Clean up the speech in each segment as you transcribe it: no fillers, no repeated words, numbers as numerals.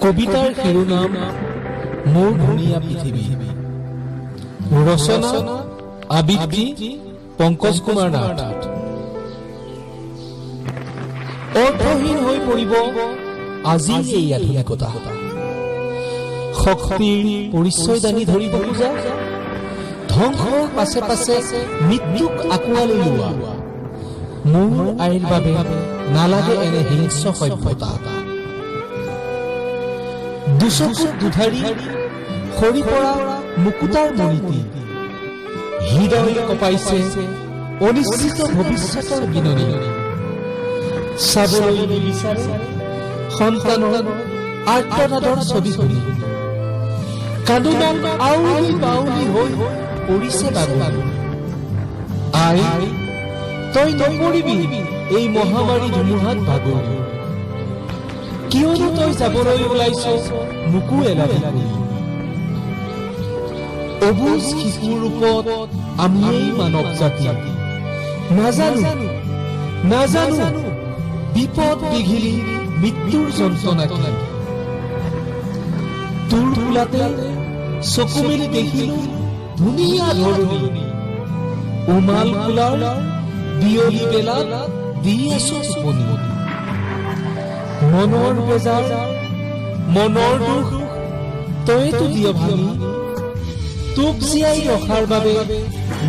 কবিতাৰ শিৰোনাম মোৰ ধুনীয়া পৃথিৱী। ৰচনা আবৃত্তি পংকজ কুমাৰ নাথ। অৰ্থহীন হৈ পৰিব আজি এই আধুনিকতা। শক্তিৰ পৰিচয় দাঙি ধৰিব খোজা, ধ্বংসৰ পাছে পাছে মৃত্যুক আঁকোৱালি লোৱা। মোৰ আইৰ বাবে নালাগে এনে হিংস্ৰ সভ্যতা। দুচকুত দুধাৰি সৰি পৰা মুকুতাৰ মণিটি, হৃদয় কপাইছে অনিশ্চিত ভৱিষ্যতৰ বিননি। চাবলৈ নিবিচাৰে সন্তানৰ আৰ্তনাদৰ ছবিখনি। কান্দোনাত আউলি বাউলি হৈ পৰিছে বাগৰি। আই, তই নপৰিবি এই মহামাৰী ধুমুহাত ভাগৰি। কিয়নো তই যাবলৈ ওলাইছ মোকো এলাহি কৰি। অবুজ শিশুৰ ৰূপত আমিয়েই মানৱ জাতি। নাজানো নাজানো বিপদ বিঘিনি মৃত্যুৰ যন্ত্ৰণা কি। তোৰ কোলাতে চকু মেলি দেখিলো ধুনীয়া ধৰণী। উমাল কোলাৰ বিয়লি বেলাত দি আছো টোপনি। মনৰ বেজাৰ মনৰ দুখ তইতো দিয় ভাঙি। তোক জীয়াই ৰখাৰ বাবে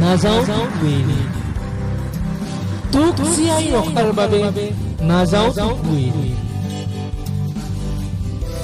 নাযাওঁ তোক এৰি। তোক জীয়াই ৰখাৰ বাবে নাযাওঁ তোক এৰি।